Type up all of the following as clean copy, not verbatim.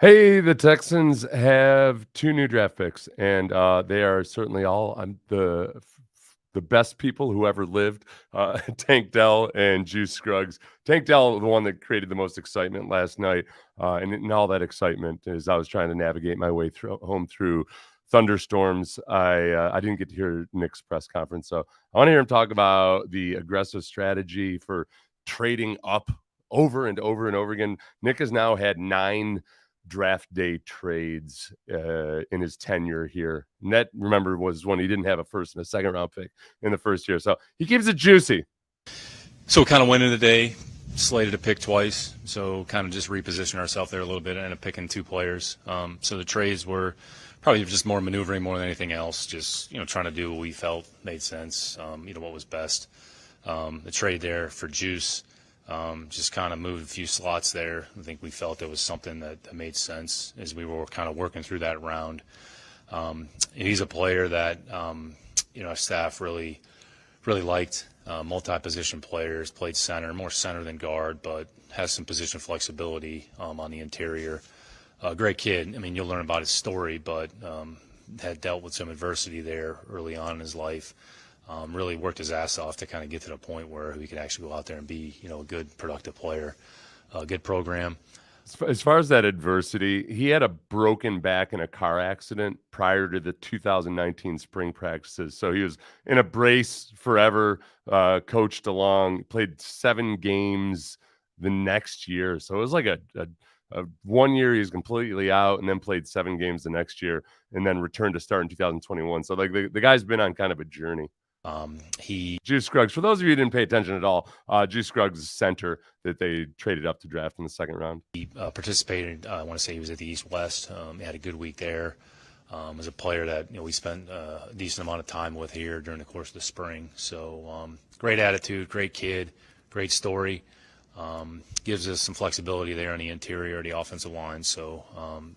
Hey, the Texans have 2 new draft picks, and, they are certainly all the best people who ever lived, Tank Dell and Juice Scruggs. Tank Dell, the one that created the most excitement last night, and in all that excitement, as I was trying to navigate my way through thunderstorms, I didn't get to hear Nick's press conference, so I wanna hear him talk about the aggressive strategy for trading up over and over and over again. Nick has now had 9 draft day trades in his tenure here. And that, remember, was when he didn't have a first and a second round pick in the first year. So he keeps it juicy. So kind of went in the day, slated to pick twice. So kind of just reposition ourselves there a little bit and ended up picking two players. So the trades were probably just more maneuvering more than anything else. Just, trying to do what we felt made sense, what was best. The trade there for Juice, just kind of moved a few slots there. I think we felt there was something that made sense as we were kind of working through that round. He's a player that, our staff really liked. Multi-position players, played center, more center than guard, but has some position flexibility on the interior. Great kid. I mean, you'll learn about his story, but had dealt with some adversity there early on in his life. Really worked his ass off to kind of get to the point where he could actually go out there and be, a good, productive player, a good program. As far as that adversity, he had a broken back in a car accident prior to the 2019 spring practices. So he was in a brace forever, coached along, played 7 games the next year. So it was like a 1 year he's completely out, and then played 7 games the next year, and then returned to start in 2021. So like the guy's been on kind of a journey. Juice Scruggs, for those of you who didn't pay attention at all, Juice Scruggs is center that they traded up to draft in the second round. He participated, I want to say he was at the East-West. He had a good week there. Was a player that we spent a decent amount of time with here during the course of the spring. So great attitude, great kid, great story. Gives us some flexibility there on the interior, the offensive line. So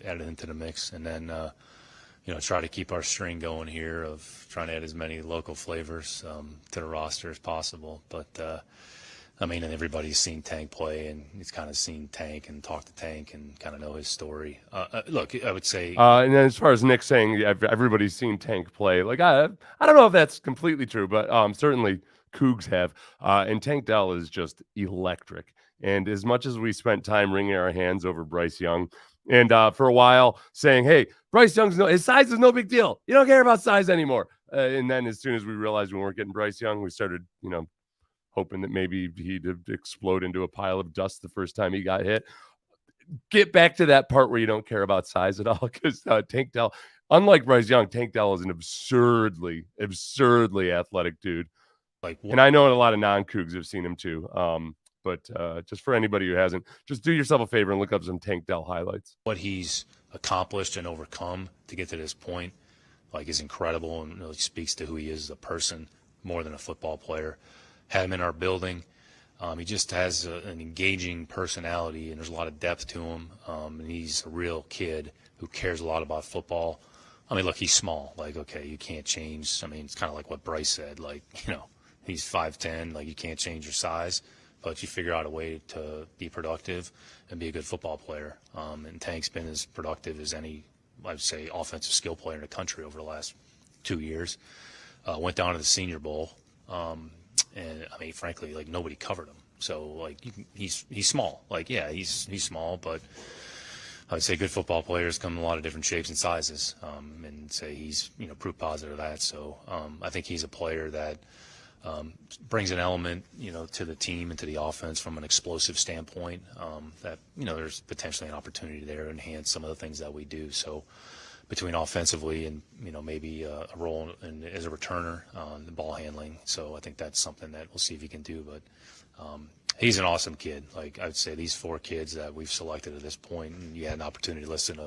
added into the mix, and then try to keep our string going here of trying to add as many local flavors to the roster as possible. But and everybody's seen Tank play, and he's kind of seen Tank and talked to Tank and kind of know his story. Look, I would say. And then as far as Nick saying everybody's seen Tank play, like I don't know if that's completely true, but certainly Cougs have. And Tank Dell is just electric. And as much as we spent time wringing our hands over Bryce Young, and for a while saying, "Hey, Bryce Young's his size is no big deal. You don't care about size anymore." And then as soon as we realized we weren't getting Bryce Young, we started, hoping that maybe he'd explode into a pile of dust the first time he got hit. Get back to that part where you don't care about size at all, because Tank Dell, unlike Bryce Young, Tank Dell is an absurdly athletic dude. And I know a lot of non-Cougs have seen him too. But just for anybody who hasn't, just do yourself a favor and look up some Tank Dell highlights. What he's accomplished and overcome to get to this point, is incredible, and really speaks to who he is as a person more than a football player. Had him in our building. He just has an engaging personality, and there's a lot of depth to him. And he's a real kid who cares a lot about football. Look, he's small. Okay, you can't change. It's kind of like what Bryce said. He's 5'10". You can't change your size, but you figure out a way to be productive and be a good football player. And Tank's been as productive as any, I'd say, offensive skill player in the country over the last 2 years. Went down to the Senior Bowl. And frankly, nobody covered him. So he's small. He's small, but I would say good football players come in a lot of different shapes and sizes. And say he's proof positive of that. So I think he's a player that brings an element to the team and to the offense from an explosive standpoint. That there's potentially an opportunity there to enhance some of the things that we do. So between offensively and maybe a role as a returner on the ball handling. So I think that's something that we'll see if he can do. But he's an awesome kid. I'd say these 4 kids that we've selected at this point, and you had an opportunity to listen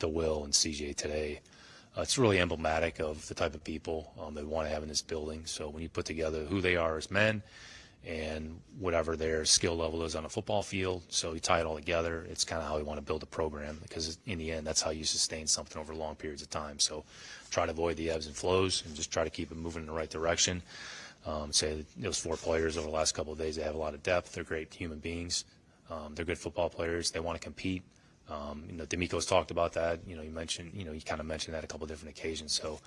to Will and CJ today. It's really emblematic of the type of people that we want to have in this building. So when you put together who they are as men and whatever their skill level is on a football field, so you tie it all together, it's kind of how we want to build a program, because in the end, that's how you sustain something over long periods of time. So try to avoid the ebbs and flows and just try to keep it moving in the right direction. Say those 4 players over the last couple of days, they have a lot of depth. They're great human beings. They're good football players. They want to compete. D'Amico's talked about that. You kind of mentioned that a couple of different occasions. So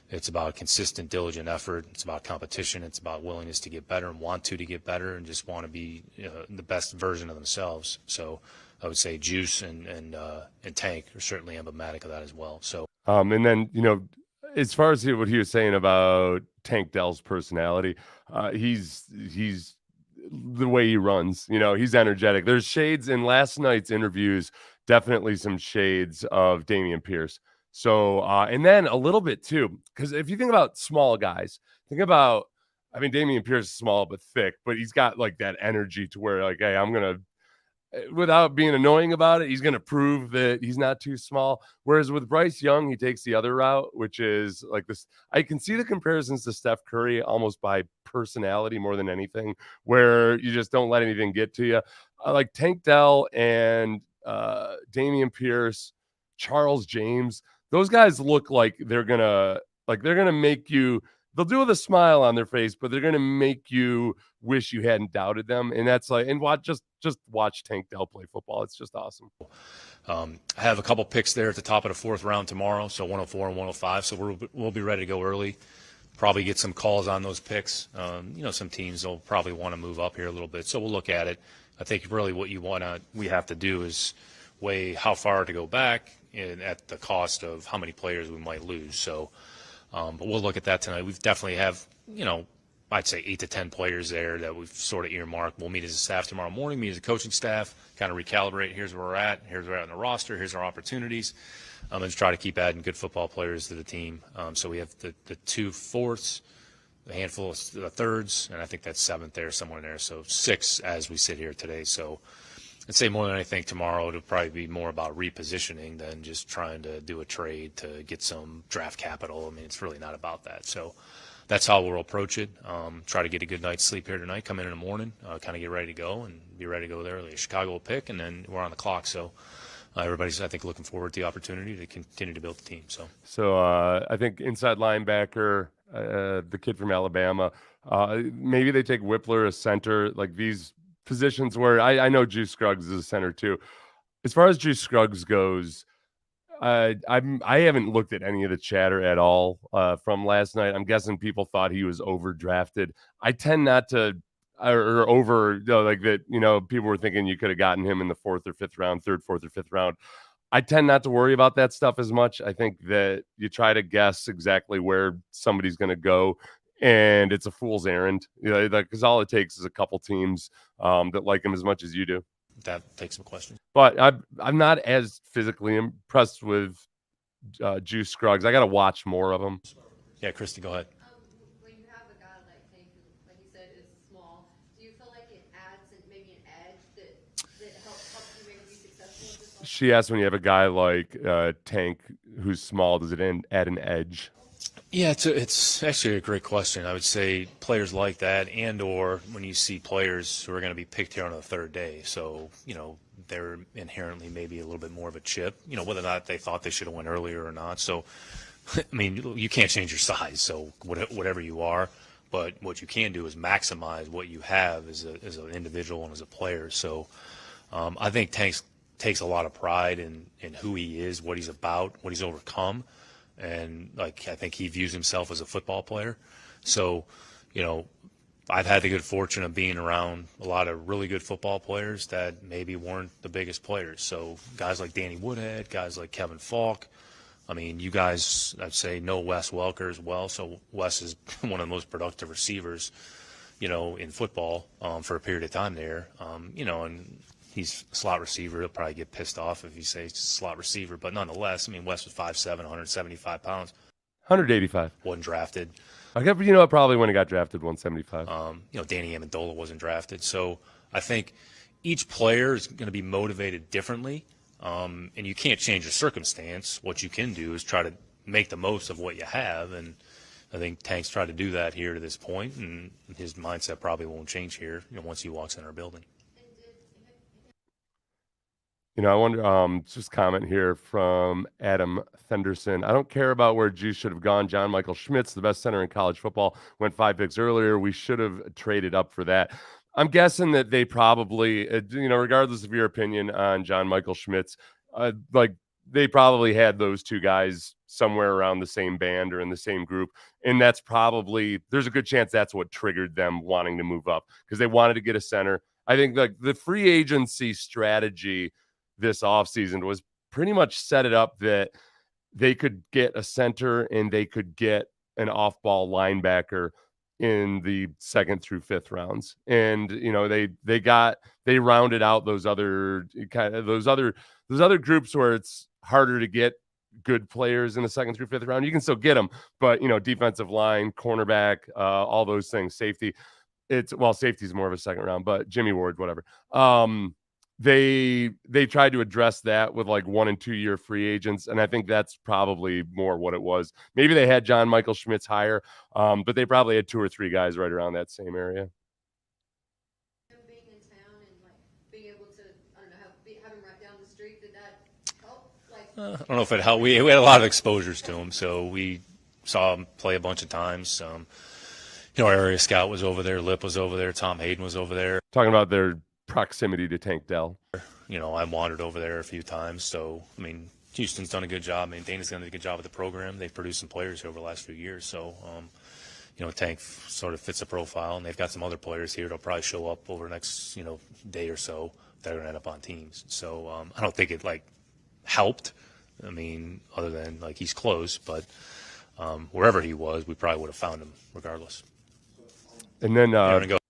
it's about consistent, diligent effort. It's about competition. It's about willingness to get better and want to get better and just want to be the best version of themselves. So I would say Juice and Tank are certainly emblematic of that as well. So, and then, as far as what he was saying about Tank Dell's personality, he's the way he runs, he's energetic. There's shades in last night's interviews, definitely some shades of Dameon Pierce. So, and then a little bit too, because if you think about small guys, Dameon Pierce is small but thick, but he's got like that energy to where like, hey, I'm going to, without being annoying about it, he's going to prove that he's not too small. Whereas with Bryce Young, he takes the other route, which is like this. I can see the comparisons to Steph Curry almost by personality more than anything, where you just don't let anything get to you. Like Tank Dell and Dameon Pierce, Charles James, those guys look like they're gonna make you. They'll do it with a smile on their face, but they're going to make you wish you hadn't doubted them. And that's like, and just watch Tank Dell play football. It's just awesome. I have a couple picks there at the top of the fourth round tomorrow, so 104 and 105. So we'll be ready to go early. Probably get some calls on those picks. Some teams will probably want to move up here a little bit, so we'll look at it. I think really what we have to do is weigh how far to go back and at the cost of how many players we might lose. So. But we'll look at that tonight. We definitely have, I'd say 8 to 10 players there that we've sort of earmarked. We'll meet as a staff tomorrow morning, meet as a coaching staff, kind of recalibrate. Here's where we're at. Here's where we're at in the roster. Here's our opportunities. And just try to keep adding good football players to the team. So we have the 2 fourths, a handful of the thirds, and I think that's 7th there, somewhere in there. So 6 as we sit here today. So I'd say more than anything tomorrow, it'll probably be more about repositioning than just trying to do a trade to get some draft capital. It's really not about that. So that's how we'll approach it. Try to get a good night's sleep here tonight, come in the morning, kind of get ready to go and be ready to go there early. Chicago will pick, and then we're on the clock. So everybody's, I think, looking forward to the opportunity to continue to build the team. So I think inside linebacker, the kid from Alabama, maybe they take Whippler as center, like these positions where I know Juice Scruggs is a center too. As far as Juice Scruggs goes, I haven't looked at any of the chatter at all from last night. I'm guessing people thought he was overdrafted. I tend not to, or over like that. People were thinking you could have gotten him in the 4th or 5th round, 3rd, 4th, or 5th round. I tend not to worry about that stuff as much. I think that you try to guess exactly where somebody's going to go. And it's a fool's errand, because all it takes is a couple teams that like him as much as you do. That takes some questions. But I'm not as physically impressed with Juice Scruggs. I got to watch more of him. Yeah, Christy, go ahead. When you have a guy like Tank, who, like you said, is small, do you feel like it adds maybe an edge that helps you maybe be successful at this level? She asked, when you have a guy like Tank who's small, does it add an edge? Yeah, it's actually a great question. I would say players like that, and or when you see players who are going to be picked here on the 3rd day. So, they're inherently maybe a little bit more of a chip, whether or not they thought they should have went earlier or not. So, you can't change your size, so whatever you are. But what you can do is maximize what you have as an individual and as a player. So I think Tank takes a lot of pride in who he is, what he's about, what he's overcome. And I think he views himself as a football player. So, I've had the good fortune of being around a lot of really good football players that maybe weren't the biggest players. So guys like Danny Woodhead, guys like Kevin Falk. You guys, I'd say, know Wes Welker as well. So Wes is one of the most productive receivers, in football for a period of time there. And he's a slot receiver. He'll probably get pissed off if you say he's a slot receiver. But nonetheless, Wes was 5'7", 175 pounds. 185. Wasn't drafted. Probably when he got drafted, 175. Danny Amendola wasn't drafted. So I think each player is going to be motivated differently. And you can't change your circumstance. What you can do is try to make the most of what you have. And I think Tank's tried to do that here to this point, and his mindset probably won't change here, once he walks in our building. I wonder, just comment here from Adam Fenderson. I don't care about where Juice should have gone. John Michael Schmitz, the best center in college football, went 5 picks earlier. We should have traded up for that. I'm guessing that they probably, regardless of your opinion on John Michael Schmitz, like they probably had those two guys somewhere around the same band or in the same group. And that's probably, there's a good chance that's what triggered them wanting to move up because they wanted to get a center. I think like the free agency strategy this offseason was pretty much set it up that they could get a center and they could get an off-ball linebacker in the 2nd through 5th rounds. And they rounded out those other groups where it's harder to get good players in the 2nd through 5th round. You can still get them, but defensive line, cornerback, all those things, safety. Safety's more of a 2nd round, but Jimmy Ward, whatever. They tried to address that with like 1 and 2 year free agents, and I think that's probably more what it was. Maybe they had John Michael Schmitz higher, but they probably had 2 or 3 guys right around that same area. Being in town and like being able to, I don't know, have him right down the street, did that help? I don't know if it helped. We had a lot of exposures to him, so we saw him play a bunch of times. Our area scout was over there, Lip was over there, Tom Hayden was over there. Talking about their proximity to Tank Dell. I wandered over there a few times. So, Houston's done a good job. Dana's done a good job with the program. They've produced some players here over the last few years. So, Tank sort of fits the profile, and they've got some other players here that'll probably show up over the next, day or so that are going to end up on teams. So, I don't think it, helped. Other than, he's close. But wherever he was, we probably would have found him regardless. And then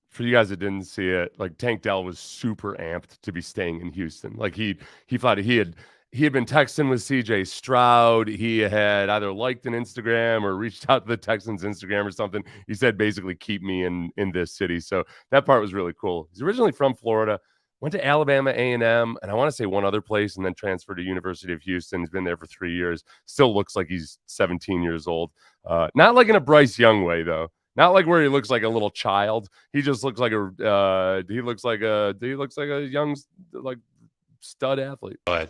for you guys that didn't see it, Tank Dell was super amped to be staying in Houston. He thought he had been texting with CJ Stroud. He had either liked an Instagram or reached out to the Texans Instagram or something. He said basically keep me in this city. So that part was really cool. He's originally from Florida, went to Alabama A&M, and I want to say one other place, and then transferred to University of Houston. He's been there for 3 years. Still looks like he's 17 years old. Not like in a Bryce Young way though. Not like where he looks like a little child. He just looks like a young stud athlete. Go ahead.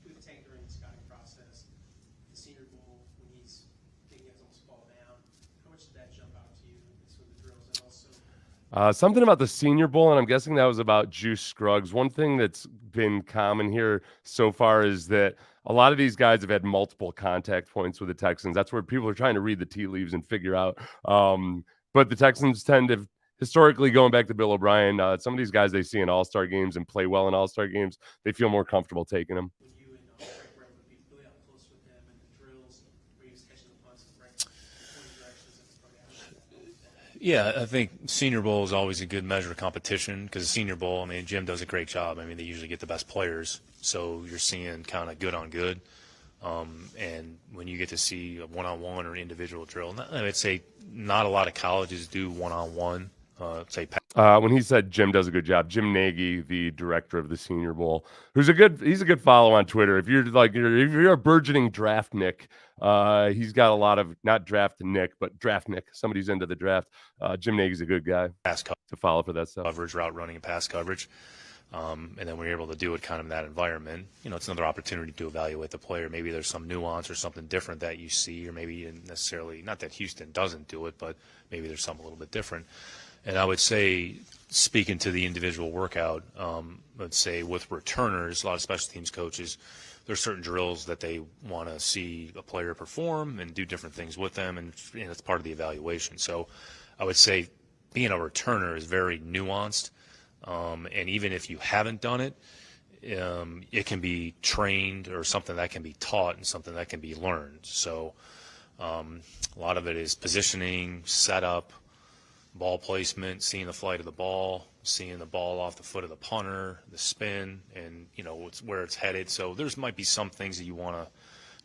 With Tank during the scouting process, the Senior Bowl when he's getting his almost fall down, how much did that jump out to you? Some of the drills and also Something about the Senior Bowl, and I'm guessing that was about Juice Scruggs. One thing that's been common here so far is that a lot of these guys have had multiple contact points with the Texans. That's where people are trying to read the tea leaves and figure out. But the Texans tend to, historically, going back to Bill O'Brien, some of these guys they see in all-star games and play well in all-star games, they feel more comfortable taking them. when you and Frank were able to be really up close with him and the drills where he was catching the punts and Frank pointing directions and stuff. Yeah, I think Senior Bowl is always a good measure of competition because the Senior Bowl, Jim does a great job. They usually get the best players, so you're seeing kind of good on good. And when you get to see a one-on-one or individual drill, I would say not a lot of colleges do one-on-one. When he said Jim does a good job, Jim Nagy, the director of the Senior Bowl, he's a good follow on Twitter. If you're a burgeoning draft Nick, he's got a lot of not draft Nick, but draft Nick. Somebody's into the draft. Jim Nagy's a good guy to follow for that stuff. Coverage, route running, and pass coverage. And then we're able to do it kind of in that environment. It's another opportunity to evaluate the player. Maybe there's some nuance or something different that you see, or maybe necessarily, not that Houston doesn't do it, but maybe there's something a little bit different. And I would say, speaking to the individual workout, let's say with returners, a lot of special teams coaches, there's certain drills that they want to see a player perform and do different things with them, and it's part of the evaluation. So I would say being a returner is very nuanced. And even if you haven't done it, it can be trained or something that can be taught and something that can be learned. So a lot of it is positioning, setup, ball placement, seeing the flight of the ball, seeing the ball off the foot of the punter, the spin, and where it's headed. So there's might be some things that you want to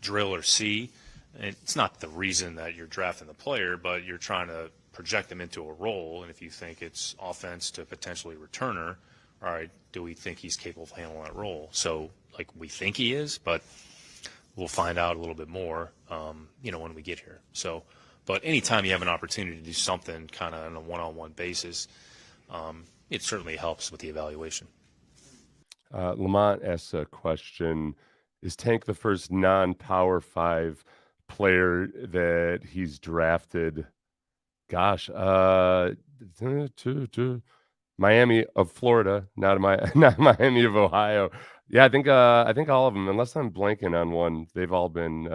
drill or see. And it's not the reason that you're drafting the player, but you're trying to project them into a role. And if you think it's offense to potentially returner, all right, do we think he's capable of handling that role? So we think he is, but we'll find out a little bit more, when we get here. So. But anytime you have an opportunity to do something kind of on a one-on-one basis, it certainly helps with the evaluation. Lamont asks a question: is Tank the first non-Power 5 player that he's drafted? Gosh, Miami of Florida, not not Miami of Ohio. Yeah, I think all of them, unless I'm blanking on one, they've all been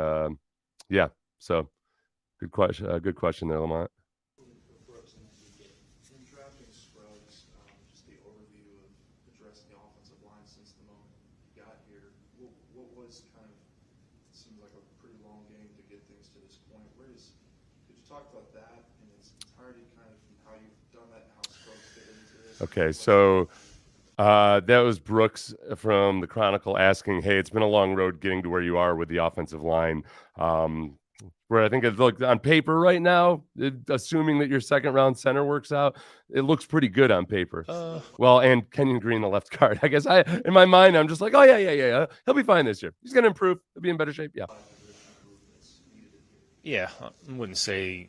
yeah. So good question there, Lamont. Brooks and in drafting Scruggs, just the overview of addressing the offensive line since the moment he got here. What was kind of seems like a pretty long game to get things to this point. Could you talk about that in its entirety, kind of how you've done that, and how Scruggs fit into this? Okay, so that was Brooks from the Chronicle asking, "Hey, it's been a long road getting to where you are with the offensive line." Where I think it's like on paper right now, assuming that your second round center works out, it looks pretty good on paper. Well, and Kenyon Green, the left guard. I guess in my mind, I'm just like, oh yeah, he'll be fine this year. He's gonna improve. He'll be in better shape. Yeah. Yeah, I wouldn't say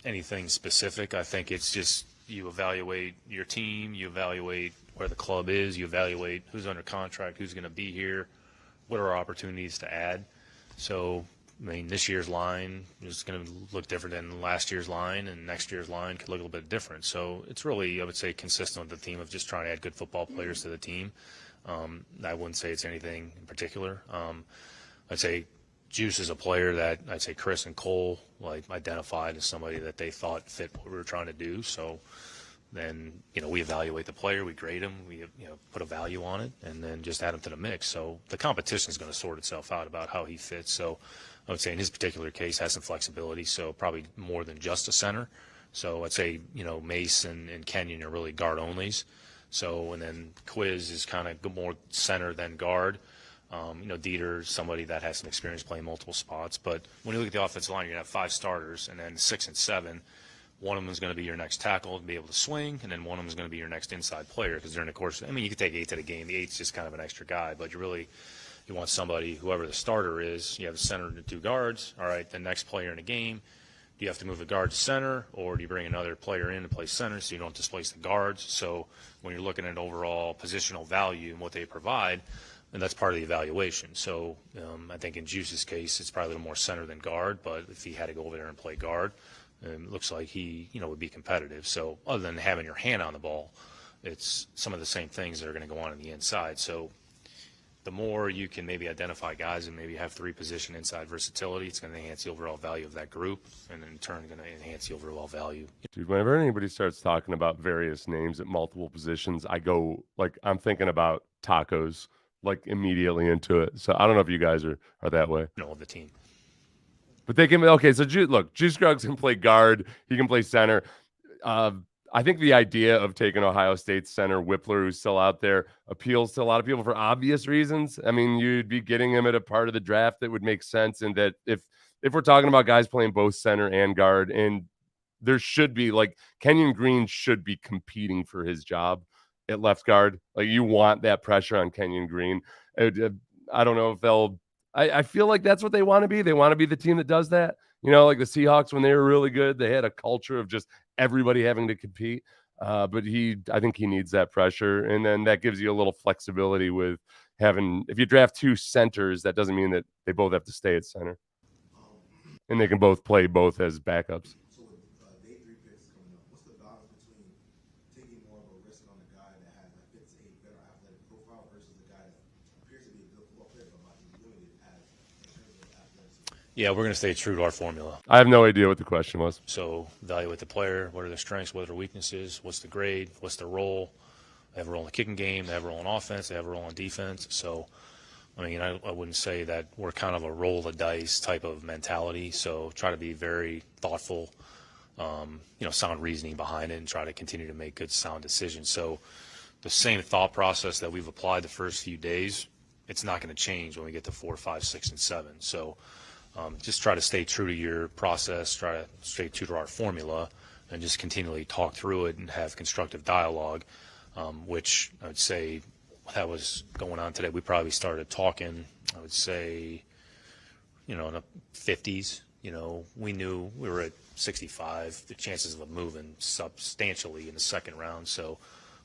anything specific. I think it's just you evaluate your team, you evaluate where the club is, you evaluate who's under contract, who's going to be here, what are our opportunities to add. So, I mean, this year's line is going to look different than last year's line, and next year's line could look a little bit different. So it's really, I would say, consistent with the theme of just trying to add good football players to the team. I wouldn't say it's anything in particular. I'd say Juice is a player that I'd say Chris and Cole identified as somebody that they thought fit what we were trying to do. So then, we evaluate the player, we grade him, we put a value on it, and then just add him to the mix. So the competition is going to sort itself out about how he fits. So I would say in his particular case has some flexibility, so probably more than just a center. So I'd say, Mace and Kenyon are really guard onlys. So, and then Quiz is kind of more center than guard. Dieter's somebody that has some experience playing multiple spots. But when you look at the offensive line, you're going to have 5 starters, and then 6 and 7. One of them is going to be your next tackle to be able to swing, and then one of them is going to be your next inside player because during the course, you could take 8 to the game. The 8's just kind of an extra guy, but you want somebody, whoever the starter is, you have a center and 2 guards. All right, the next player in the game, do you have to move the guard to center, or do you bring another player in to play center so you don't displace the guards? So when you're looking at overall positional value and what they provide, and that's part of the evaluation. So I think in Juice's case, it's probably a little more center than guard, but if he had to go over there and play guard, it looks like he, would be competitive. So other than having your hand on the ball, it's some of the same things that are going to go on the inside. So the more you can maybe identify guys and maybe have 3 position inside versatility, it's going to enhance the overall value of that group, and in turn going to enhance the overall value. Dude, whenever anybody starts talking about various names at multiple positions, I go I'm thinking about tacos immediately into it. So I don't know if you guys are that way. Of the team. But they can, okay, so Juice Scruggs can play guard. He can play center. I think the idea of taking Ohio State's center, Whippler, who's still out there, appeals to a lot of people for obvious reasons. I mean, you'd be getting him at a part of the draft that would make sense, and that if we're talking about guys playing both center and guard, and there should be, Kenyon Green should be competing for his job at left guard. You want that pressure on Kenyon Green. I don't know if they'll I feel like that's what they want to be. They want to be the team that does that. Like the Seahawks, when they were really good, they had a culture of just everybody having to compete. But I think he needs that pressure. And then that gives you a little flexibility with if you draft 2 centers, that doesn't mean that they both have to stay at center. And they can both play both as backups. So with day 3 picks coming up, what's the balance between taking more of a risk on a guy that fits a better athletic profile versus a guy that appears to be a good football player but might be limited in terms of athleticism? Yeah, we're going to stay true to our formula. I have no idea what the question was. So evaluate the player. What are their strengths? What are their weaknesses? What's the grade? What's their role? They have a role in the kicking game. They have a role in offense. They have a role in defense. So, I wouldn't say that we're kind of a roll the dice type of mentality. So try to be very thoughtful, sound reasoning behind it, and try to continue to make good, sound decisions. So the same thought process that we've applied the first few days, it's not going to change when we get to 4, 5, 6, and 7. So just try to stay true to your process, try to stay true to our formula, and just continually talk through it and have constructive dialogue, which I would say that was going on today. We probably started talking, I would say, in the 50s. We knew we were at 65. The chances of it moving substantially in the second round. So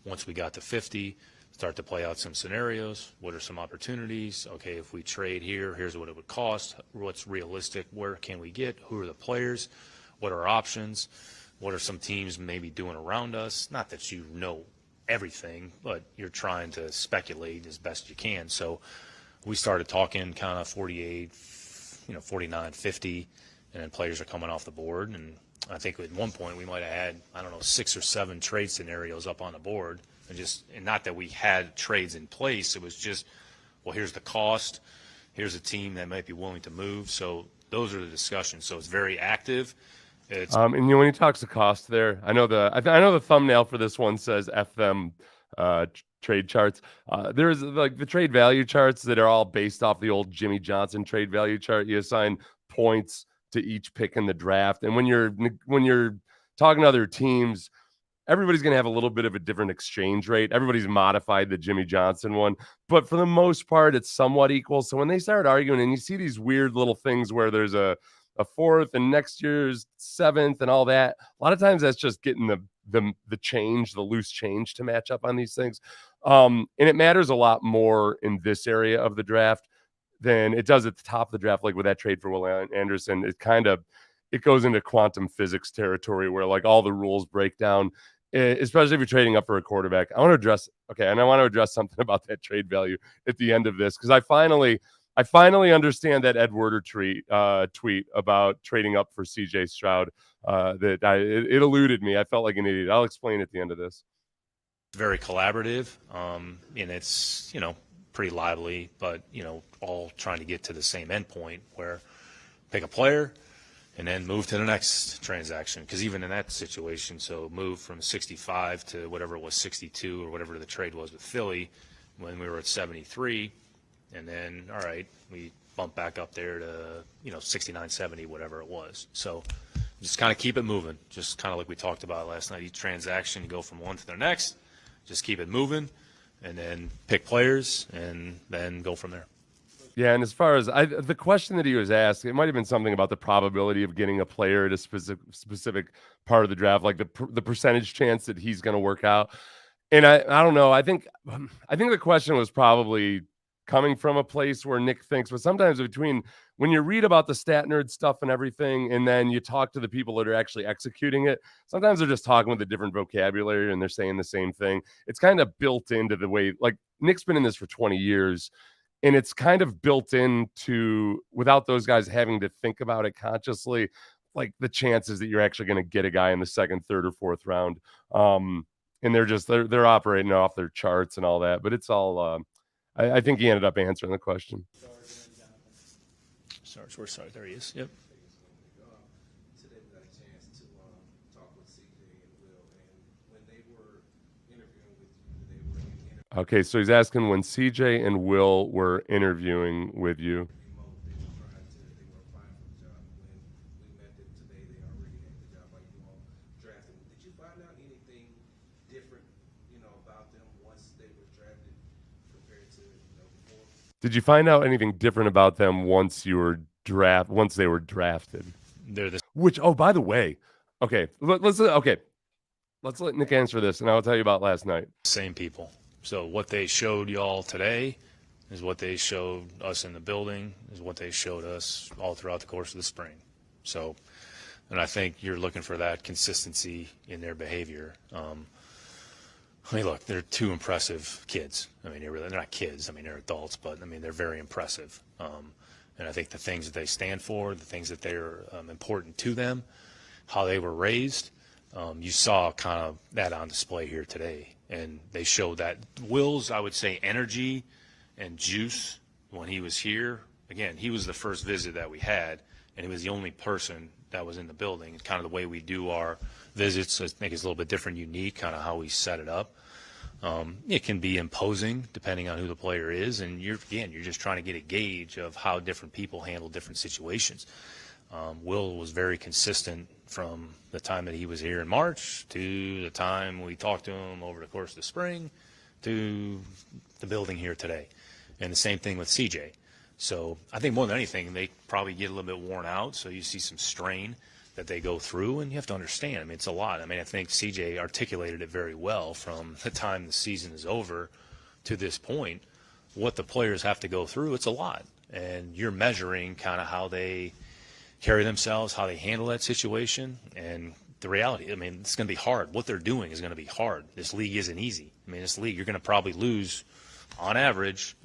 once we got to 50, start to play out some scenarios. What are some opportunities? Okay, if we trade here, here's what it would cost. What's realistic? Where can we get? Who are the players? What are our options? What are some teams maybe doing around us? Not that everything, but you're trying to speculate as best you can. So we started talking kind of 48, 49, 50, and then players are coming off the board. And I think at one point we might have had, I don't know, 6 or 7 trade scenarios up on the board. And not that we had trades in place. It was just, well, here's the cost. Here's a team that might be willing to move. So those are the discussions. So it's very active. It's And when he talks to cost there, I know the thumbnail for this one says F them trade charts. There's like the trade value charts that are all based off the old Jimmy Johnson trade value chart. You assign points to each pick in the draft. And when you're talking to other teams, everybody's going to have a little bit of a different exchange rate. Everybody's modified the Jimmy Johnson one, but for the most part, it's somewhat equal. So when they start arguing and you see these weird little things where there's a 4th and next year's 7th and all that, a lot of times that's just getting the change, the loose change to match up on these things. And it matters a lot more in this area of the draft than it does at the top of the draft. Like with that trade for Will Anderson, it goes into quantum physics territory where like all the rules break down, especially if you're trading up for a quarterback. I want to address something about that trade value at the end of this, because I finally understand that Ed Werder tweet about trading up for CJ Stroud. It eluded me. I felt like an idiot. I'll explain at the end of this. very collaborative, and it's, pretty lively, but, all trying to get to the same endpoint where pick a player and then move to the next transaction. Because even in that situation, so move from 65 to whatever it was, 62 or whatever the trade was with Philly when we were at 73. And then, all right, we bump back up there to, 69, 70, whatever it was. So just kind of keep it moving. Just kind of like we talked about last night, each transaction, you go from one to the next, just keep it moving, and then pick players and then go from there. Yeah, and as far as the question that he was asked, it might have been something about the probability of getting a player at a specific part of the draft, like the percentage chance that he's going to work out. And I don't know. I think the question was probably coming from a place where Nick thinks, but sometimes between when you read about the stat nerd stuff and everything, and then you talk to the people that are actually executing it, sometimes they're just talking with a different vocabulary and they're saying the same thing. It's kind of built into the way, like Nick's been in this for 20 years. And it's kind of built into, without those guys having to think about it consciously, like the chances that you're actually going to get a guy in the 2nd, 3rd, or 4th round. And they're operating off their charts and all that. But it's all, I think he ended up answering the question. Sorry, we're sorry. There he is. Yep. Today we got a chance to talk with CJ and Will, and when they were interviewing with you, they were interviewing Okay, so he's asking when CJ and Will were interviewing with you. remote. They were applying for the job. When we met them today, they already had the job by you all drafted. Did you find out anything different, about them once they were drafted compared to before? Did you find out anything different about them once they were drafted? They're the Which, oh, by the way, okay, let's let Nick answer this, and I'll tell you about last night. same people. So what they showed y'all today is what they showed us in the building, is what they showed us all throughout the course of the spring. So, and I think you're looking for that consistency in their behavior. Look, they're 2 impressive kids. They're not kids. They're adults, but they're very impressive. And I think the things that they stand for, the things that they're important to them, how they were raised, you saw kind of that on display here today. And they showed that Will's, I would say, energy and juice when he was here. Again, he was the first visit that we had, and he was the only person that was in the building. It's kind of the way we do our visits. I think it's a little bit different, unique, kind of how we set it up. It can be imposing depending on who the player is, and you're just trying to get a gauge of how different people handle different situations. Will was very consistent from the time that he was here in March to the time we talked to him over the course of the spring to the building here today. And the same thing with CJ. So I think more than anything, they probably get a little bit worn out. So you see some strain that they go through, and you have to understand. It's a lot. I think CJ articulated it very well from the time the season is over to this point. What the players have to go through, it's a lot. And you're measuring kind of how they carry themselves, how they handle that situation, and the reality, I mean, it's going to be hard. What they're doing is going to be hard. This league isn't easy. I mean, this league, you're going to probably lose, on average,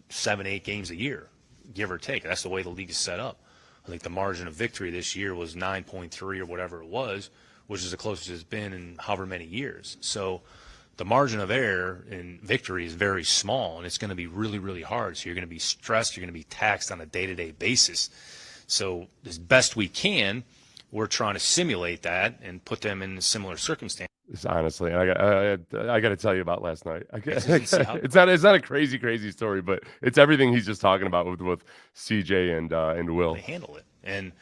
7, 8 games a year, give or take. That's the way the league is set up. I think the margin of victory this year was 9.3 or whatever it was, which is the closest it's been in however many years. So the margin of error in victory is very small, and it's going to be really, really hard. So you're going to be stressed. You're going to be taxed on a day-to-day basis. So as best we can, we're trying to simulate that and put them in similar circumstances. Honestly, I got to tell you about last night. It's not a crazy story, but it's everything he's just talking about with CJ and Will. They handle it, and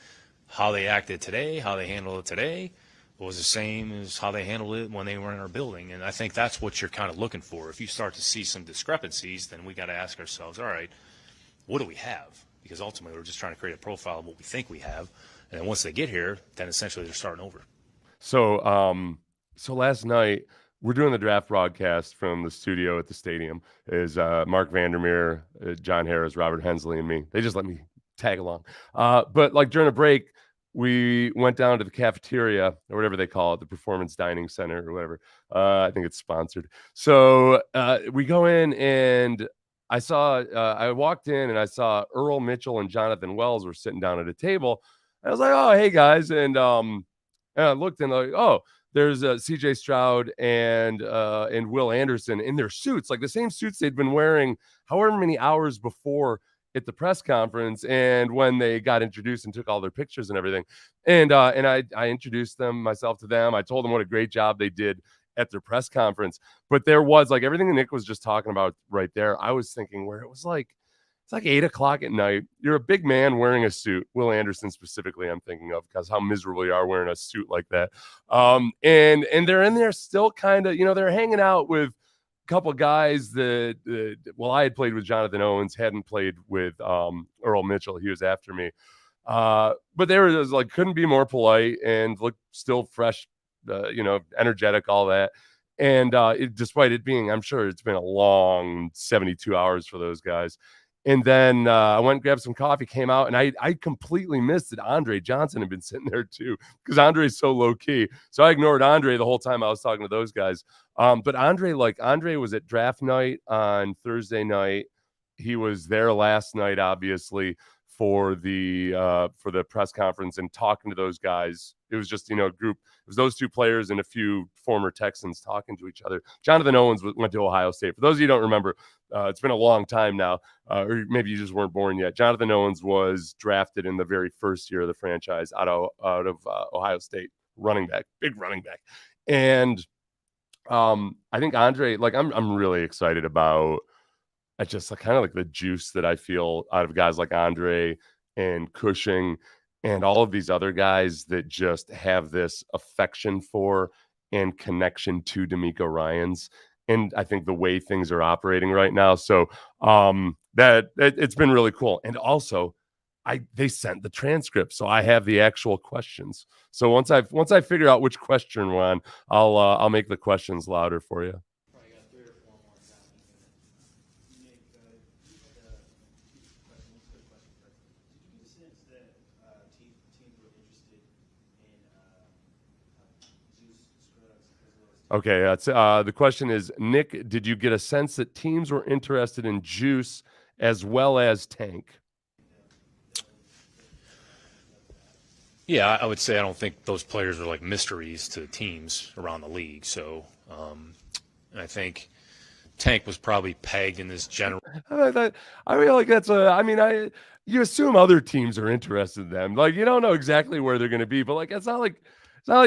how they acted today, how they handle it today, was the same as how they handled it when they were in our building. And I think that's what you're kind of looking for. If you start to see some discrepancies, then we got to ask ourselves, all right, what do we have? Because ultimately we're just trying to create a profile of what we think we have. And then once they get here, then essentially they're starting over. So, so last night we're doing the draft broadcast from the studio at the stadium. Is Mark Vandermeer, John Harris, Robert Hensley, and me. They just let me tag along. But like during a break, we went down to the cafeteria or whatever they call it, the Performance Dining Center or whatever. I think it's sponsored. So we go in and I walked in and I saw Earl Mitchell and Jonathan Wells were sitting down at a table. I was like, oh, hey guys. And I looked and like, oh, there's CJ Stroud and Will Anderson in their suits, like the same suits they'd been wearing however many hours before at the press conference, and when they got introduced and took all their pictures and everything. And I introduced myself to them. I told them what a great job they did at their press conference. But there was like everything Nick was just talking about right there. I was thinking where it was like, it's like 8:00 at night. You're a big man wearing a suit. Will Anderson specifically, I'm thinking of, because how miserable you are wearing a suit like that. And they're in there still kind of, they're hanging out with couple guys that I had played with Jonathan Owens, hadn't played with Earl Mitchell. He was after me. But they were just like, couldn't be more polite and looked still fresh, energetic, all that. And despite it being, I'm sure it's been a long 72 hours for those guys. And then I went and grabbed some coffee, came out, and I completely missed that Andre Johnson had been sitting there too, because Andre's so low key. So I ignored Andre the whole time I was talking to those guys. But Andre was at draft night on Thursday night. He was there last night, obviously, for the press conference and talking to those guys. It was just, a group. It was those two players and a few former Texans talking to each other. Jonathan Owens went to Ohio State. For those of you who don't remember, it's been a long time now, or maybe you just weren't born yet. Jonathan Owens was drafted in the very first year of the franchise out of Ohio State, big running back. And I think Andre, like I'm really excited about just kind of like the juice that I feel out of guys like Andre and Cushing and all of these other guys that just have this affection for and connection to D'Amico Ryans. And I think the way things are operating right now. So that it's been really cool. And also they sent the transcript, so I have the actual questions. So once I figure out which question we're on, I'll make the questions louder for you. Probably got 3 or 4 more down. Nick, you had a quick question first. Did you get a sense that teams were interested in Juice Scruggs as well as Okay, that's the question is, Nick, did you get a sense that teams were interested in Juice as well as Tank? Yeah, I would say I don't think those players are like mysteries to teams around the league. So I think Tank was probably pegged in this general. I mean, like you assume other teams are interested in them. Like you don't know exactly where they're going to be, but like it's not like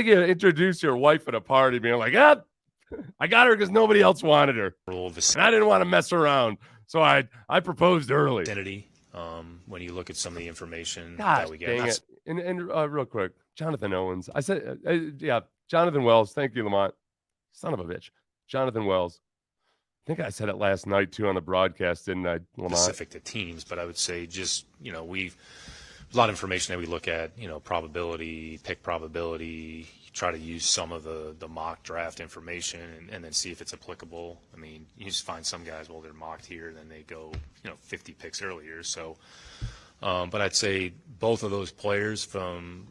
you introduce your wife at a party being like, I got her because nobody else wanted her, and I didn't want to mess around, so I proposed early. Vicinity, when you look at some of the information God, that we get. dang it. And real quick, Jonathan Owens. I said, Jonathan Wells. Thank you, Lamont. Son of a bitch. Jonathan Wells. I think I said it last night, too, on the broadcast, didn't I, Lamont? Specific to teams, but I would say just, we've a lot of information that we look at, probability, pick probability, try to use some of the mock draft information and then see if it's applicable. I mean, you just find some guys, well, they're mocked here, and then they go, 50 picks earlier. So, but I'd say both of those players from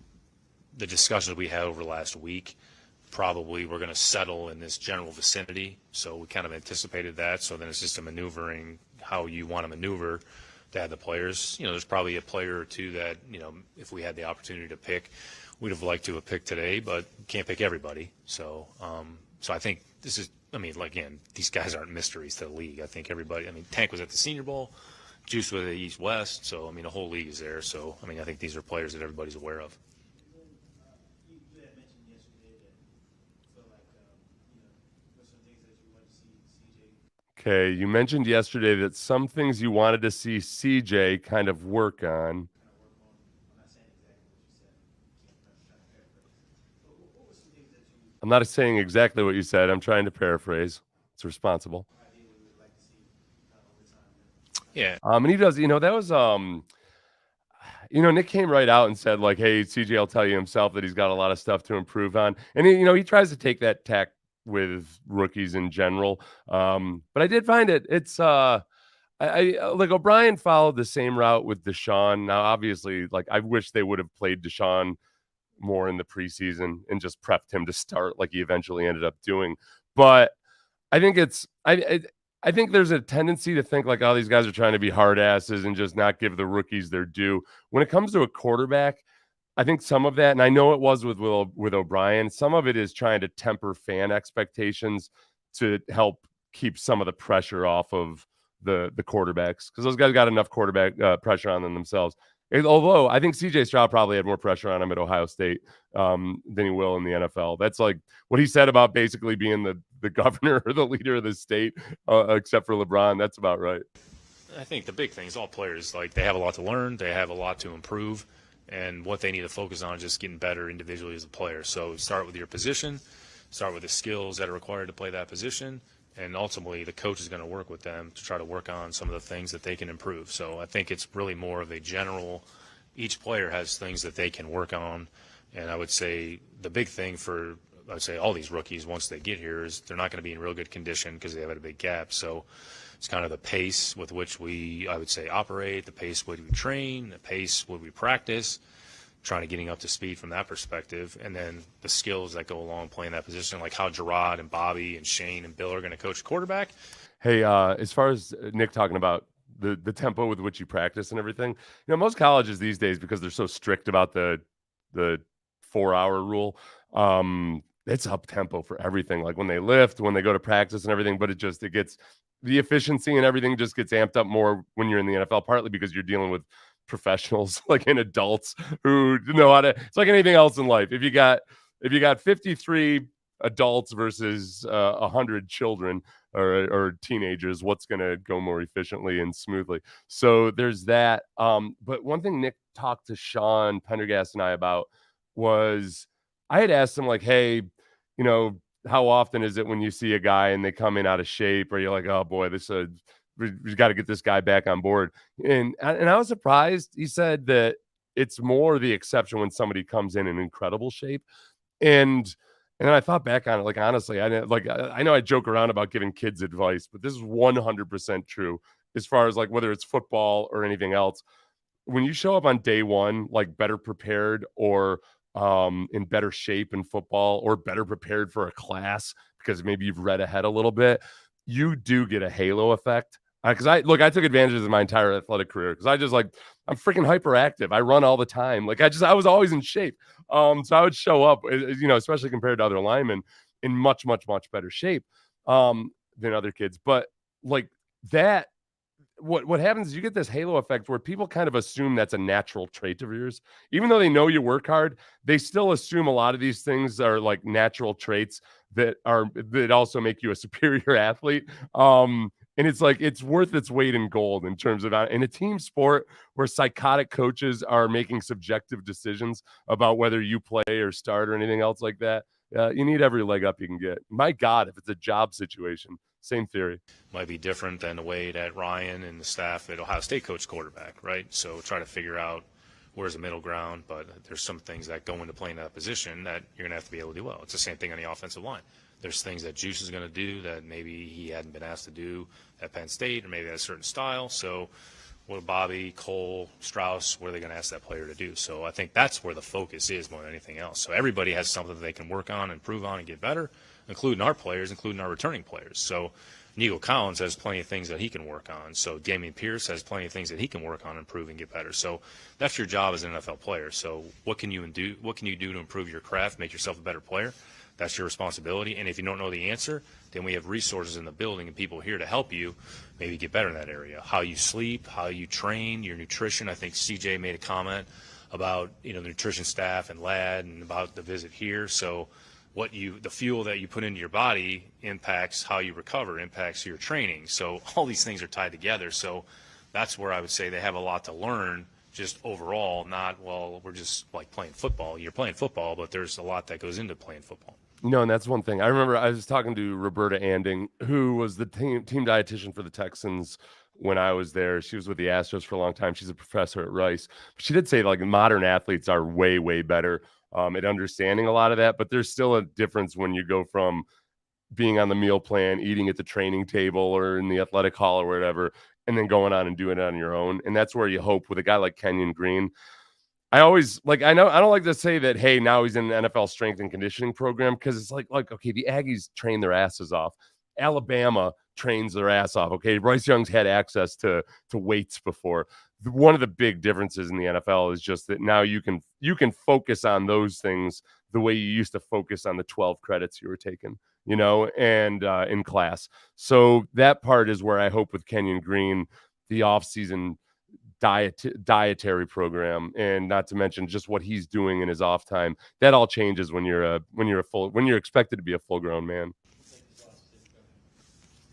the discussions we had over the last week, probably we're going to settle in this general vicinity. So we kind of anticipated that. So then it's just a maneuvering how you want to maneuver to have the players. There's probably a player or two that, if we had the opportunity to pick, we'd have liked to have picked today, but can't pick everybody. So, so I think this is, again, these guys aren't mysteries to the league. I think everybody, Tank was at the Senior Bowl, Juice was at the East-West. So, the whole league is there. So, I think these are players that everybody's aware of. You had mentioned yesterday that you feel like, there's some things that you want to see CJ. Okay, you mentioned yesterday that some things you wanted to see CJ kind of work on. I'm not saying exactly what you said. I'm trying to paraphrase. But what were some things that you I'm not saying exactly what you said. I'm trying to paraphrase. It's responsible. ideally would like to see over time? Yeah. And he does, that was, Nick came right out and said, like, hey, CJ will tell you himself that he's got a lot of stuff to improve on. And, he tries to take that tack with rookies in general. But I did find it's, I like O'Brien followed the same route with Deshaun. Now, obviously, like, I wish they would have played Deshaun more in the preseason and just prepped him to start like he eventually ended up doing. But I think I think there's a tendency to think like, oh, these guys are trying to be hard asses and just not give the rookies their due. When it comes to a quarterback, I think some of that, and I know it was with O'Brien, some of it is trying to temper fan expectations to help keep some of the pressure off of the quarterbacks, because those guys got enough quarterback pressure on them themselves. Although I think CJ Stroud probably had more pressure on him at Ohio State than he will in the NFL. That's like what he said about basically being the governor or the leader of the state, except for LeBron. That's about right. I think the big thing is all players, like, they have a lot to learn, they have a lot to improve, and what they need to focus on is just getting better individually as a player. So start with your position, start with the skills that are required to play that position, and ultimately the coach is going to work with them to try to work on some of the things that they can improve. So I think it's really more of a general, each player has things that they can work on. And I would say the big thing for, I would say, all these rookies once they get here is they're not going to be in real good condition because they have a big gap. So it's kind of the pace with which we, I would say, operate, the pace with which we train, the pace with which we practice, trying to getting up to speed from that perspective, and then the skills that go along playing that position, like how Gerard and Bobby and Shane and Bill are going to coach quarterback. Hey, as far as Nick talking about the tempo with which you practice and everything, most colleges these days, because they're so strict about the 4-hour rule, it's up tempo for everything. Like when they lift, when they go to practice and everything, but it gets the efficiency and everything just gets amped up more when you're in the NFL, partly because you're dealing with professionals, like in adults who know how to, it's like anything else in life. If you got 53 adults versus 100 children or teenagers, what's going to go more efficiently and smoothly? So there's that. But one thing Nick talked to Sean Pendergast and I about was, I had asked him, like, hey, how often is it when you see a guy and they come in out of shape, or you're like, oh boy, we've got to get this guy back on board? And I was surprised. He said that it's more the exception when somebody comes in incredible shape. And then I thought back on it, like, honestly, I know I joke around about giving kids advice, but this is 100% true as far as like whether it's football or anything else. When you show up on day one, like better prepared or in better shape in football, or better prepared for a class because maybe you've read ahead a little bit, you do get a halo effect. Because I took advantage of my entire athletic career because I'm freaking hyperactive. I run all the time. Like I was always in shape. So I would show up, especially compared to other linemen, in much, much, much better shape than other kids. But like that, what happens is you get this halo effect where people kind of assume that's a natural trait of yours. Even though they know you work hard, they still assume a lot of these things are like natural traits that also make you a superior athlete. And it's like, it's worth its weight in gold in terms of, in a team sport where psychotic coaches are making subjective decisions about whether you play or start or anything else like that. You need every leg up you can get. My God, if it's a job situation, same theory. Might be different than the way that Ryan and the staff at Ohio State coach quarterback, right? So try to figure out where's the middle ground, but there's some things that go into playing that position that you're going to have to be able to do well. It's the same thing on the offensive line. There's things that Juice is going to do that maybe he hadn't been asked to do at Penn State, or maybe at a certain style. So what Bobby, Cole, Strauss, what are they going to ask that player to do? So I think that's where the focus is more than anything else. So everybody has something that they can work on, improve on, and get better, including our players, including our returning players. So Nico Collins has plenty of things that he can work on. So Damian Pierce has plenty of things that he can work on, improve, and get better. So that's your job as an NFL player. So what can you do? What can you do to improve your craft, make yourself a better player? That's your responsibility. And if you don't know the answer, then we have resources in the building and people here to help you maybe get better in that area. How you sleep, how you train, your nutrition. I think CJ made a comment about, the nutrition staff and Ladd and about the visit here. So the fuel that you put into your body impacts how you recover, impacts your training. So all these things are tied together. So that's where I would say they have a lot to learn just overall, not, we're just like playing football. You're playing football, but there's a lot that goes into playing football. No, and that's one thing. I remember I was talking to Roberta Anding, who was the team dietitian for the Texans when I was there. She was with the Astros for a long time. She's a professor at Rice. She did say, like, modern athletes are way, way better at understanding a lot of that, but there's still a difference when you go from being on the meal plan, eating at the training table or in the athletic hall or whatever, and then going on and doing it on your own. And that's where you hope with a guy like Kenyon Green. I always I don't like to say that, hey, now he's in an NFL strength and conditioning program, because it's like, okay, the Aggies train their asses off. Alabama trains their ass off. Okay, Bryce Young's had access to weights before. One of the big differences in the NFL is just that now you can focus on those things the way you used to focus on the 12 credits you were taking, and in class. So that part is where I hope with Kenyon Green, the offseason dietary program, and not to mention just what he's doing in his off time, that all changes when you're expected to be a full grown man.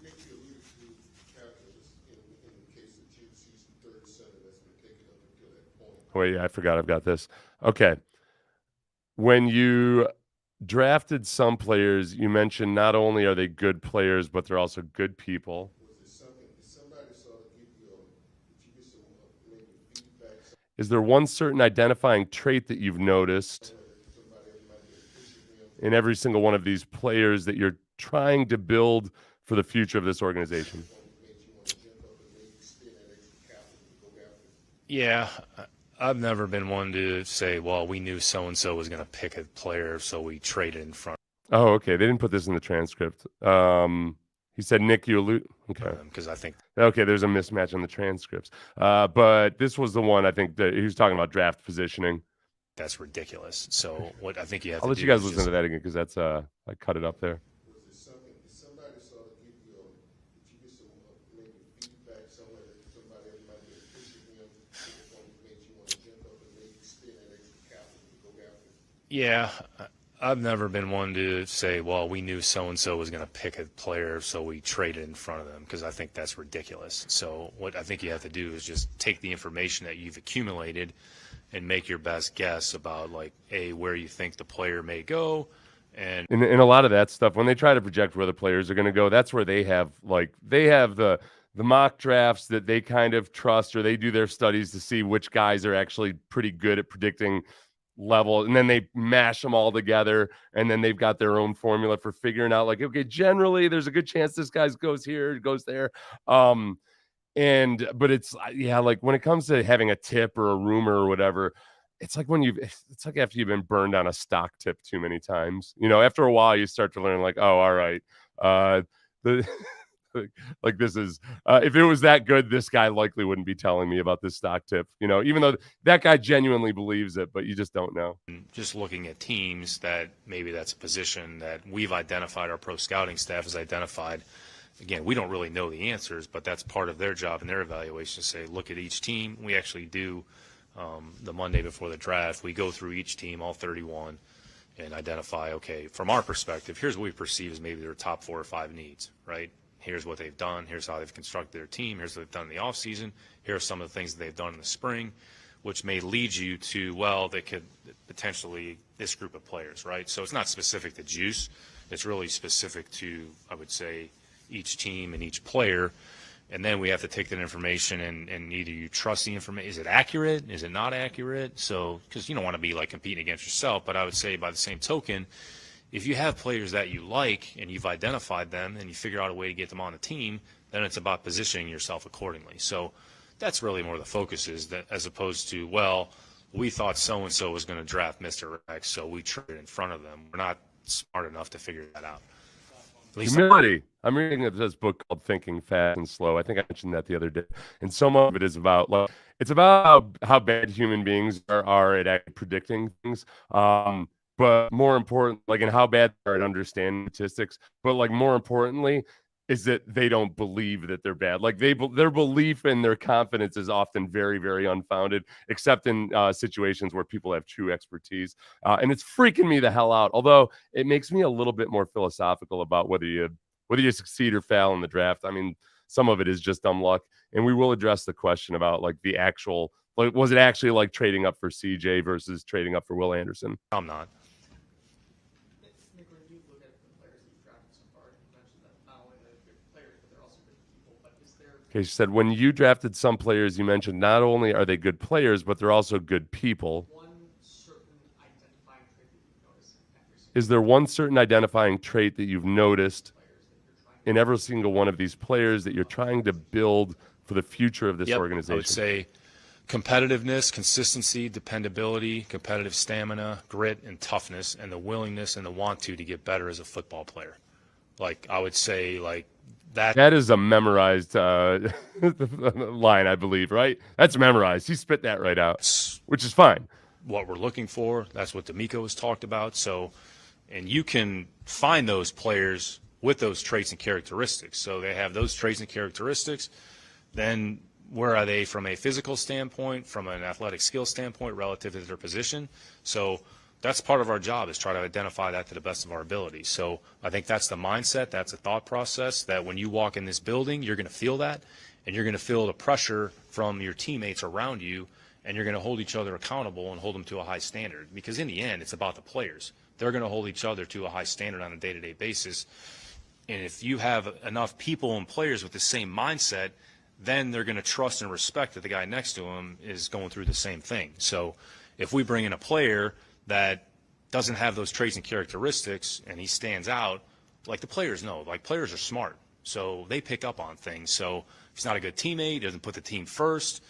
Nick, you alluded to characters in the case of Juice. He's the third center that's been taken up until that point. Wait, I forgot I've got this. Okay. When you drafted some players, you mentioned not only are they good players, but they're also good people. Was there somebody sort of give you some maybe feedback? Is there one certain identifying trait that you've noticed in every single one of these players that you're trying to build for the future of this organization? Yeah, I've never been one to say, we knew so-and-so was going to pick a player, so we traded in front Oh, okay. They didn't put this in the transcript. He said, Nick, you allude. Okay. of them because I think Okay, there's a mismatch in the transcripts. But this was the one, I think, that he was talking about draft positioning. that's ridiculous. So what I think you have I'll to let do you guys is listen just- to that again, because that's I cut it up there. Was there somebody sort of give you did you get some maybe feedback somewhere that somebody might be pushing him to the point that made you want to jump up and maybe spend that extra capital to go after him? Yeah, I've never been one to say, we knew so-and-so was going to pick a player, so we traded in front of them, because I think that's ridiculous. So what I think you have to do is just take the information that you've accumulated and make your best guess about, where you think the player may go. And In a lot of that stuff, when they try to project where the players are going to go, that's where they have the mock drafts that they kind of trust, or they do their studies to see which guys are actually pretty good at predicting level, and then they mash them all together, and then they've got their own formula for figuring out, okay, generally there's a good chance this guy goes here, goes there. But it's when it comes to having a tip or a rumor or whatever, it's like after you've been burned on a stock tip too many times, after a while you start to learn, oh, all right, this is if it was that good, this guy likely wouldn't be telling me about this stock tip, even though that guy genuinely believes it, but you just don't know. just looking at teams that maybe that's a position that we've identified, our pro scouting staff has identified. Again, we don't really know the answers, but that's part of their job and their evaluation to say, look at each team. We actually do the Monday before the draft. We go through each team, all 31, and identify, okay, from our perspective, here's what we perceive as maybe their top 4 or 5 needs, right? Here's what they've done. Here's how they've constructed their team. Here's what they've done in the offseason. Here are some of the things that they've done in the spring, which may lead you to, they could potentially this group of players, right? So it's not specific to Juice. It's really specific to, I would say, each team and each player. And then we have to take that information and either you trust the information. Is it accurate? Is it not accurate? So, because you don't want to be competing against yourself. But I would say by the same token, if you have players that you like and you've identified them and you figure out a way to get them on the team, then it's about positioning yourself accordingly. So That's really more the focus is that, as opposed to, well, we thought so-and-so was going to draft Mr. X, so we traded in front of them. We're not smart enough to figure that out. At least Humility. I'm reading this book called Thinking Fast and Slow. I think I mentioned that the other day. And some of it is about like it's about how bad human beings are at actually predicting things. But more important, like in how bad they are at understanding statistics. But like more importantly, is that they don't believe that they're bad. Like their belief and their confidence is often very, very unfounded, except in situations where people have true expertise. And it's freaking me the hell out. Although it makes me a little bit more philosophical about whether you succeed or fail in the draft. I mean, some of it is just dumb luck. And we will address the question about like the actual, like, was it actually like trading up for CJ versus trading up for Will Anderson? I'm not. Nick, when you look at the players that you've drafted so far, you mentioned that not only they're good players, but they're also good people. But is there Okay, she said, when you drafted some players, you mentioned not only are they good players, but they're also good people. one certain identifying trait that you've noticed in every single Is there one certain identifying trait that you've noticed in every single one of these players that you're trying to build for the future of this organization? I would say competitiveness, consistency, dependability, competitive stamina, grit, and toughness, and the willingness and the want to get better as a football player. Like, I would say, like, that is a memorized line, I believe, right? That's memorized. He spit that right out, which is fine. What we're looking for. That's what D'Amico has talked about. So, and you can find those players with those traits and characteristics. So they have those traits and characteristics. Then where are they from a physical standpoint, from an athletic skill standpoint relative to their position? So that's part of our job, is try to identify that to the best of our ability. So I think that's the mindset, that's the thought process, that when you walk in this building, you're going to feel that, and you're going to feel the pressure from your teammates around you, and you're going to hold each other accountable and hold them to a high standard. Because in the end, it's about the players. They're going to hold each other to a high standard on a day-to-day basis. And if you have enough people and players with the same mindset, then they're going to trust and respect that the guy next to him is going through the same thing. So if we bring in a player that doesn't have those traits and characteristics and he stands out, like, the players know. Like, players are smart, so they pick up on things. So if he's not a good teammate, doesn't put the team first,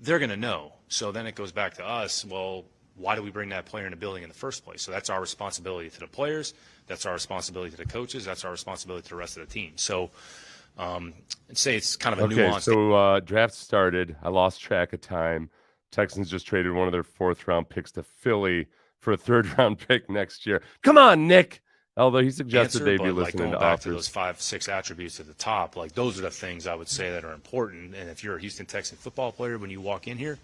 they're going to know. So then it goes back to us, well, why do we bring that player in the building in the first place? So that's our responsibility to the players. That's our responsibility to the coaches. That's our responsibility to the rest of the team. So I'd say it's kind of a nuance. So draft started. I lost track of time. Texans just traded one of their fourth-round picks to Philly for a third-round pick next year. Come on, Nick. Although he suggested they'd be listening to back offers. to those 5-6 attributes at the top, like, those are the things I would say that are important. And if you're a Houston Texan football player, when you walk in here,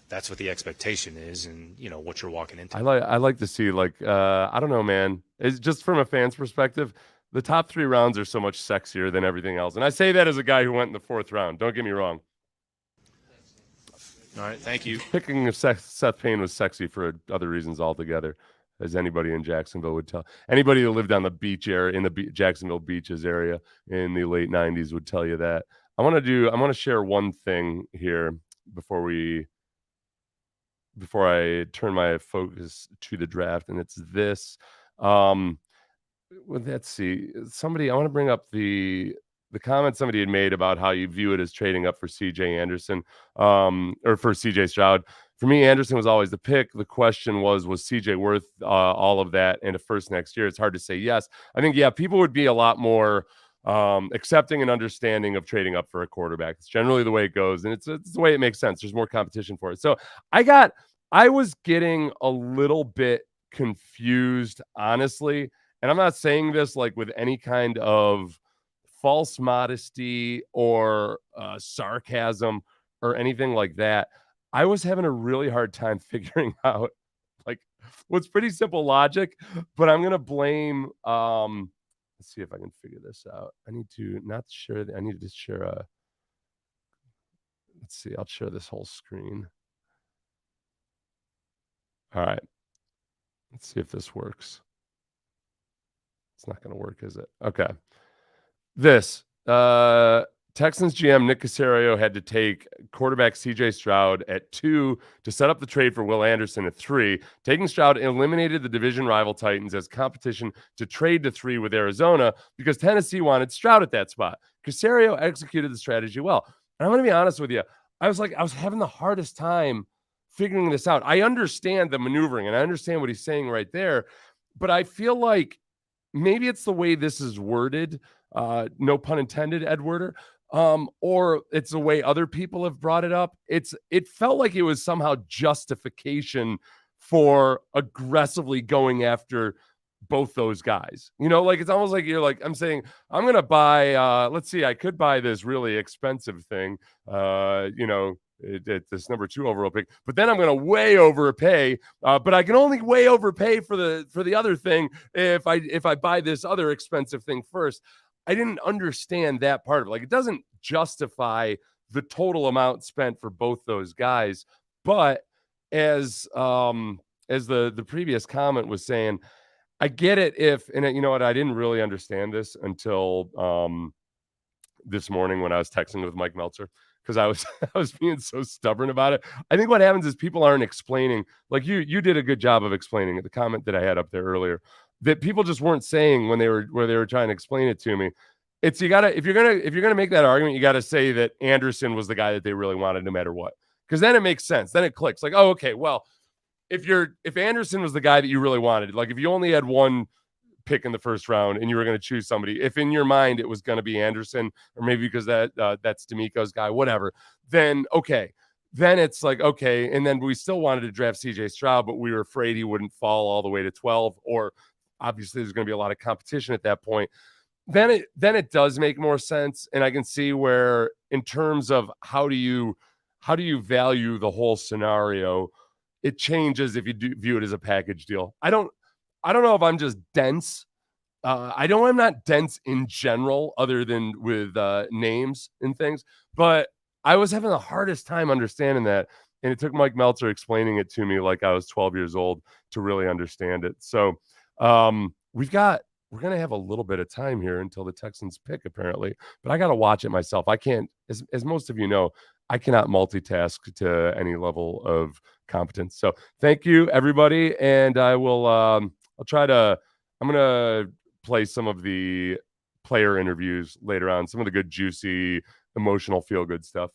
that's what the expectation is, and you know what you're walking into. I like to see, like, I don't know, man. It's just from a fan's perspective, the top 3 rounds are so much sexier than everything else. And I say that as a guy who went in the 4th round. Don't get me wrong. All right, thank you. Picking Seth Payne was sexy for other reasons altogether, as anybody in Jacksonville would tell. Anybody who lived on the beach area, in the Jacksonville Beaches area in the late 90s would tell you that. I want to share one thing here before I turn my focus to the draft, and it's this. Well, let's see. I want to bring up the comment somebody had made about how you view it as trading up for CJ Anderson, or for CJ Stroud. For me, Anderson was always the pick. The question was CJ worth all of that and a first next year? It's hard to say yes. I think, yeah, people would be a lot more accepting and understanding of trading up for a quarterback. It's generally the way it goes, and it's the way it makes sense. There's more competition for it. So I was getting a little bit confused, honestly. And I'm not saying this like with any kind of false modesty or sarcasm or anything like that. I was having a really hard time figuring out like what's pretty simple logic, but I'm going to blame, let's see if I can figure this out. I need to share let's see. I'll share this whole screen. All right. Let's see if this works. It's not going to work, is it? Okay. Texans GM Nick Caserio had to take quarterback CJ Stroud at 2 to set up the trade for Will Anderson at 3. Taking Stroud eliminated the division rival Titans as competition to trade to 3 with Arizona because Tennessee wanted Stroud at that spot. Caserio executed the strategy well. And I'm going to be honest with you. I was having the hardest time figuring this out. I understand the maneuvering and I understand what he's saying right there, but I feel like maybe it's the way this is worded, no pun intended, Edwarder, or it's the way other people have brought it up. It felt like it was somehow justification for aggressively going after both those guys. You know, like it's almost like you're like, I'm saying, I'm gonna buy let's see, I could buy this really expensive thing, you know, this number 2 overall pick, but then I'm gonna way overpay, but I can only way overpay for the other thing if I buy this other expensive thing first. I didn't understand that part of it. Like, it doesn't justify the total amount spent for both those guys, but as the previous comment was saying, I get it if, and you know what, I didn't really understand this until this morning when I was texting with Mike Meltzer, because I was I was being so stubborn about it. I think what happens is people aren't explaining, like you did a good job of explaining it. The comment that I had up there earlier, that people just weren't saying when they were trying to explain it to me. It's, you gotta, if you're gonna make that argument, you gotta say that Anderson was the guy that they really wanted no matter what. Because then it makes sense. Then it clicks. Like, oh, okay, well, if Anderson was the guy that you really wanted, like if you only had one pick in the first round and you were going to choose somebody, if in your mind it was going to be Anderson, or maybe because that's D'Amico's guy, whatever, then okay. Then it's like, okay. And then we still wanted to draft CJ Stroud, but we were afraid he wouldn't fall all the way to 12, or obviously there's going to be a lot of competition at that point. Then it does make more sense. And I can see where, in terms of how do you value the whole scenario, it changes if you do view it as a package deal. I don't know if I'm just dense. I'm not dense in general, other than with names and things, but I was having the hardest time understanding that. And it took Mike Meltzer explaining it to me like I was 12 years old to really understand it. So we're going to have a little bit of time here until the Texans pick, apparently, but I got to watch it myself. I can't, as most of you know, I cannot multitask to any level of competence. So thank you, everybody. And I will, I'm going to play some of the player interviews later on, some of the good, juicy, emotional, feel good stuff.